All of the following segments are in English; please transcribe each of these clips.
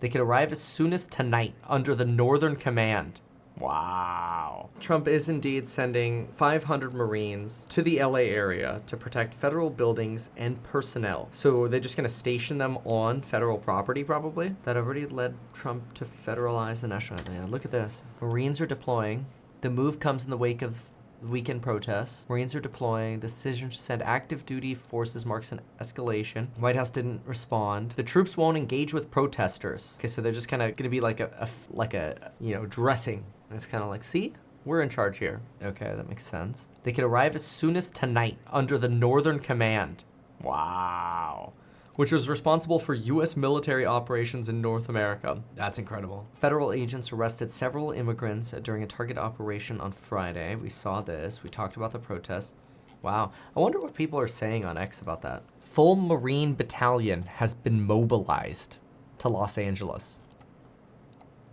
They could arrive as soon as tonight under the Northern Command. Wow. Trump is indeed sending 500 Marines to the LA area to protect federal buildings and personnel. So they're just going to station them on federal property, probably? That already led Trump to federalize the national. Yeah, look at this. Marines are deploying. The move comes in the wake of weekend protests. Marines are deploying. The decision to send active duty forces marks an escalation. White House didn't respond. The troops won't engage with protesters. Okay, so they're just kind of going to be like a dressing. And it's kind of like, see, we're in charge here. Okay, that makes sense. They could arrive as soon as tonight under the Northern Command. Wow. Which was responsible for U.S. military operations in North America. That's incredible. Federal agents arrested several immigrants during a target operation on Friday. We saw this. We talked about the protests. Wow. I wonder what people are saying on X about that. Full Marine battalion has been mobilized to Los Angeles.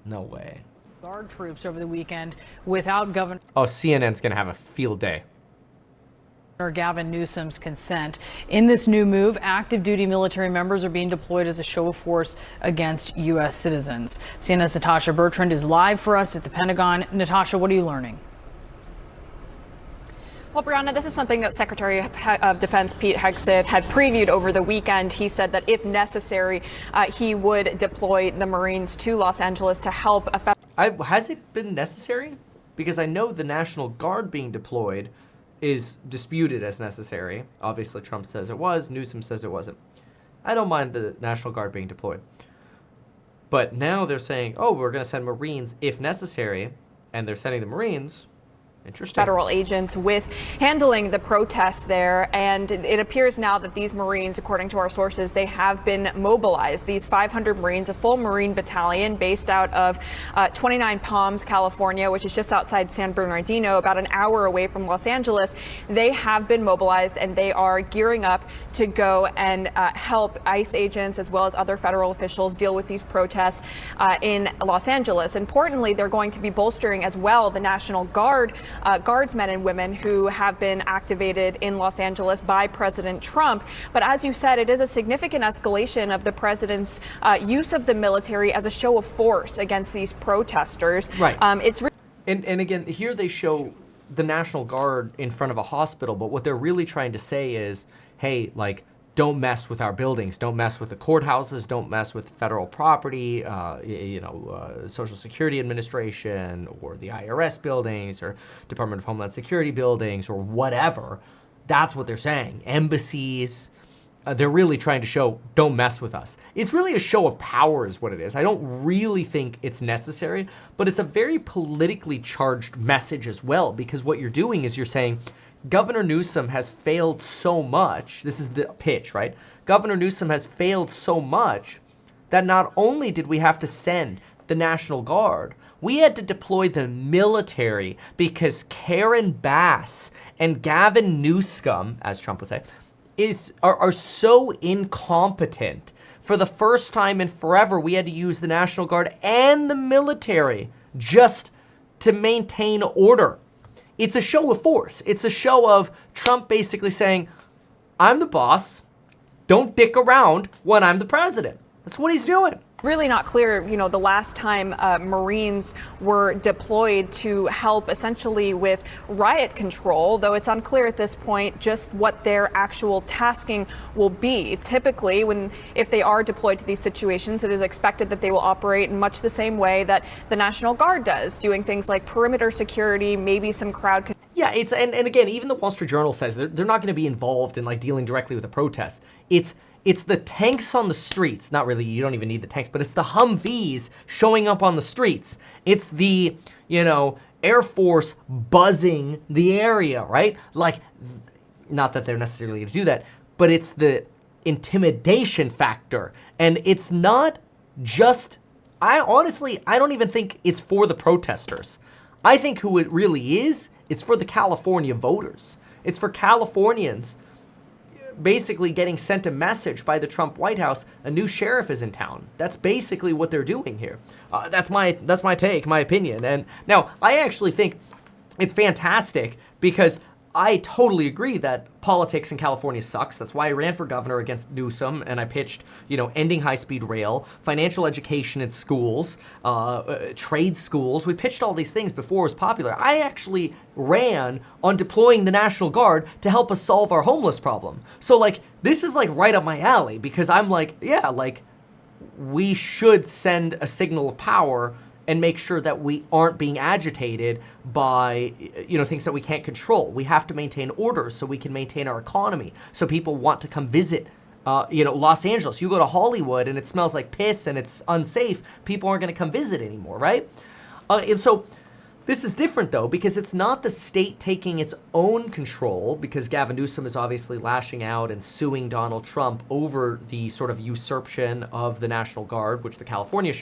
No way. Guard troops over the weekend without Governor CNN's going to have a field day. Gavin Newsom's consent. In this new move, active duty military members are being deployed as a show of force against U.S. citizens. CNN's Natasha Bertrand is live for us at the Pentagon. Natasha, what are you learning? Well, Brianna, this is something that Secretary of Defense Pete Hegseth had previewed over the weekend. He said that if necessary, he would deploy the Marines to Los Angeles to help. Has it been necessary? Because I know the National Guard being deployed is disputed as necessary. Obviously, Trump says it was. Newsom says it wasn't. I don't mind the National Guard being deployed. But now they're saying, oh, we're going to send Marines if necessary, and they're sending the Marines. Interesting. Federal agents with handling the protests there. And it appears now that these Marines, according to our sources, they have been mobilized. These 500 Marines, a full Marine battalion based out of 29 Palms, California, which is just outside San Bernardino, about an hour away from Los Angeles. They have been mobilized and they are gearing up to go and help ICE agents as well as other federal officials deal with these protests in Los Angeles. Importantly, they're going to be bolstering as well the National Guard. Guardsmen and women who have been activated in Los Angeles by President Trump. But as you said, it is a significant escalation of the president's use of the military as a show of force against these protesters. Right. And again, here they show the National Guard in front of a hospital, but what they're really trying to say is, hey, like, don't mess with our buildings, don't mess with the courthouses, don't mess with federal property, Social Security Administration or the IRS buildings or Department of Homeland Security buildings or whatever. That's what they're saying. Embassies, they're really trying to show, don't mess with us. It's really a show of power is what it is. I don't really think it's necessary, but it's a very politically charged message as well, because what you're doing is you're saying, Governor Newsom has failed so much. This is the pitch, right? Governor Newsom has failed so much that not only did we have to send the National Guard, we had to deploy the military because Karen Bass and Gavin Newsom, as Trump would say, are so incompetent. For the first time in forever, we had to use the National Guard and the military just to maintain order. It's a show of force. It's a show of Trump basically saying, I'm the boss. Don't dick around when I'm the president. That's what he's doing. Really not clear, the last time Marines were deployed to help essentially with riot control, though it's unclear at this point just what their actual tasking will be. Typically, if they are deployed to these situations, it is expected that they will operate in much the same way that the National Guard does, doing things like perimeter security, maybe some crowd. Yeah, and again, even the Wall Street Journal says they're not going to be involved in like dealing directly with the protests. It's the tanks on the streets. Not really, you don't even need the tanks, but it's the Humvees showing up on the streets. It's the, Air Force buzzing the area, right? Like, not that they're necessarily going to do that, but it's the intimidation factor. And it's not just, I don't even think it's for the protesters. I think who it really is, it's for the California voters. It's for Californians basically getting sent a message by the Trump White House, a new sheriff is in town. That's basically what they're doing here. That's my take, my opinion. And now I actually think it's fantastic because I totally agree that politics in California sucks. That's why I ran for governor against Newsom, and I pitched, ending high-speed rail, financial education in schools, trade schools. We pitched all these things before it was popular. I actually ran on deploying the National Guard to help us solve our homeless problem. So, this is, right up my alley, because I'm we should send a signal of power and make sure that we aren't being agitated by, things that we can't control. We have to maintain order so we can maintain our economy, so people want to come visit, Los Angeles. You go to Hollywood and it smells like piss and it's unsafe. People aren't going to come visit anymore, right? And so this is different, though, because it's not the state taking its own control, because Gavin Newsom is obviously lashing out and suing Donald Trump over the sort of usurpation of the National Guard, which the California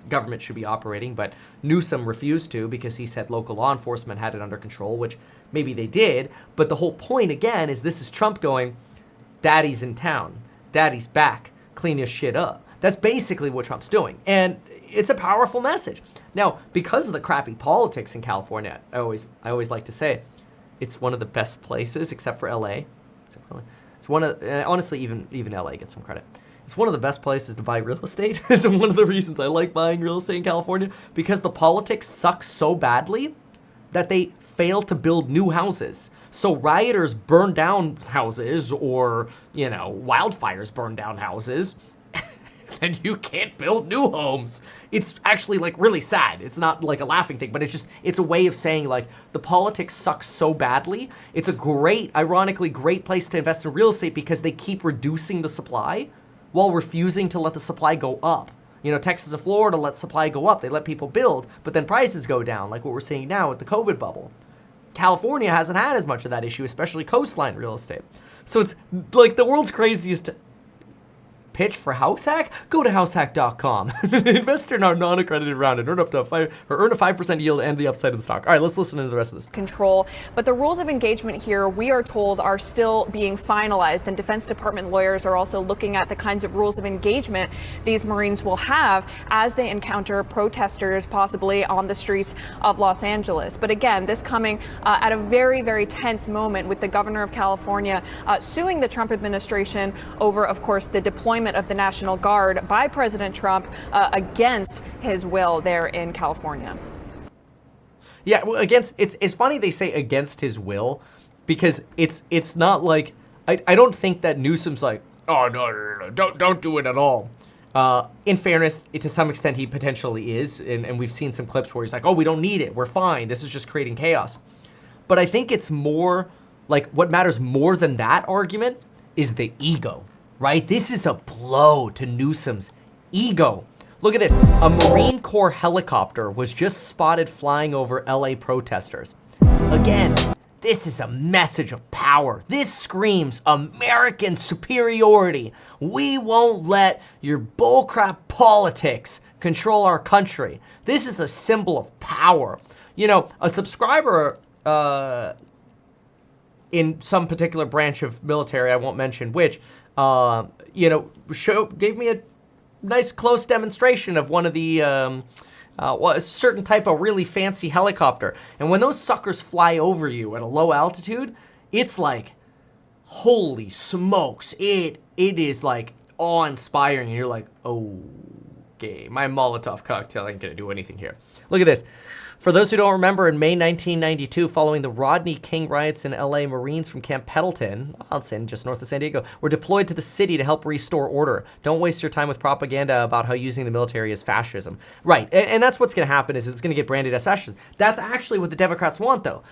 government should be operating, but Newsom refused to because he said local law enforcement had it under control, which maybe they did. But the whole point, again, is this is Trump going, Daddy's in town. Daddy's back. Clean your shit up. That's basically what Trump's doing. And it's a powerful message. Now, because of the crappy politics in California, I always like to say, it's one of the best places, except for LA. It's one of, honestly, even LA gets some credit. It's one of the best places to buy real estate. It's one of the reasons I like buying real estate in California, because the politics suck so badly that they fail to build new houses. So rioters burn down houses, or, wildfires burn down houses, and you can't build new homes. It's actually really sad. It's not a laughing thing, but it's a way of saying the politics sucks so badly. It's a ironically great place to invest in real estate, because they keep reducing the supply while refusing to let the supply go up. Texas and Florida let supply go up. They let people build, but then prices go down, like what we're seeing now with the COVID bubble. California hasn't had as much of that issue, especially coastline real estate. So it's the world's craziest pitch for house hack. Go to househack.com. Invest in our non-accredited round and earn a 5% yield and the upside of the stock. All right, let's listen to the rest of this. Control, but the rules of engagement here, we are told, are still being finalized, and Defense Department lawyers are also looking at the kinds of rules of engagement these Marines will have as they encounter protesters, possibly on the streets of Los Angeles. But again, this coming at a very, very tense moment, with the governor of California suing the Trump administration over, of course, the deployment of the National Guard by President Trump against his will there in California. Yeah, well, it's funny they say against his will, because it's not I don't think that Newsom's oh no, don't do it at all. In fairness, to some extent he potentially is, and we've seen some clips where he's oh, we don't need it, we're fine, this is just creating chaos. But I think it's more what matters more than that argument is the ego. Right? This is a blow to Newsom's ego. Look at this. A Marine Corps helicopter was just spotted flying over LA protesters. Again, this is a message of power. This screams American superiority. We won't let your bullcrap politics control our country. This is a symbol of power. A subscriber in some particular branch of military, I won't mention which, gave me a nice close demonstration of one of the, a certain type of really fancy helicopter. And when those suckers fly over you at a low altitude, it's holy smokes, it is awe-inspiring. And you're okay, my Molotov cocktail ain't gonna do anything here. Look at this. For those who don't remember, in May 1992, following the Rodney King riots in LA, Marines from Camp Pendleton, just north of San Diego, were deployed to the city to help restore order. Don't waste your time with propaganda about how using the military is fascism. Right, and that's what's going to happen, is it's going to get branded as fascism. That's actually what the Democrats want, though.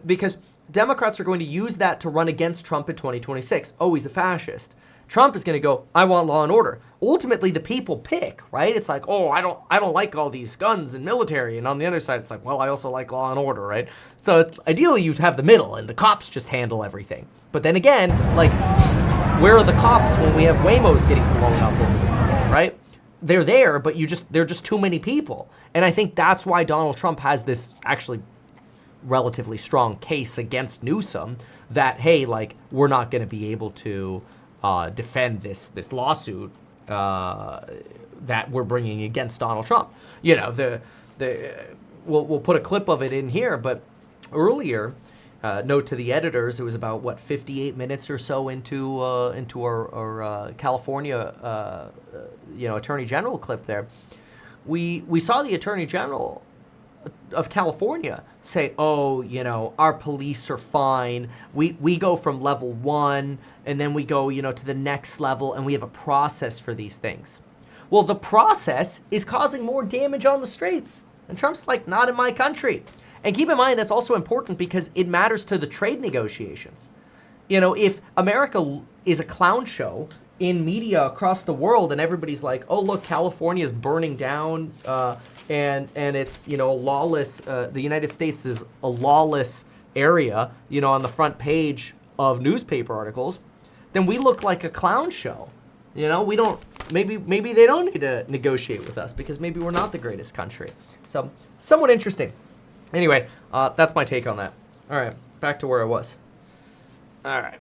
Because Democrats are going to use that to run against Trump in 2026. Oh, he's a fascist. Trump is going to go, I want law and order. Ultimately, the people pick, right? It's oh, I don't like all these guns and military. And on the other side, it's well, I also like law and order, right? So ideally, you'd have the middle, and the cops just handle everything. But then again, where are the cops when we have Waymos getting blown up over the weekend, right? They're there, but they're just too many people. And I think that's why Donald Trump has this actually relatively strong case against Newsom, that, hey, we're not going to be able to defend this lawsuit that we're bringing against Donald Trump. We'll put a clip of it in here, but earlier note to the editors, it was about, what, 58 minutes or so into our California, Attorney General clip there. We saw the Attorney General of California say, oh, our police are fine. We go from level 1 and then we go, to the next level, and we have a process for these things. Well, the process is causing more damage on the streets. And Trump's like, not in my country. And keep in mind, that's also important because it matters to the trade negotiations. If America is a clown show in media across the world and everybody's like, oh, look, California is burning down, and it's, lawless, the United States is a lawless area, on the front page of newspaper articles, then we look like a clown show. We don't, maybe they don't need to negotiate with us because maybe we're not the greatest country. So, somewhat interesting. Anyway, that's my take on that. All right, back to where I was. All right.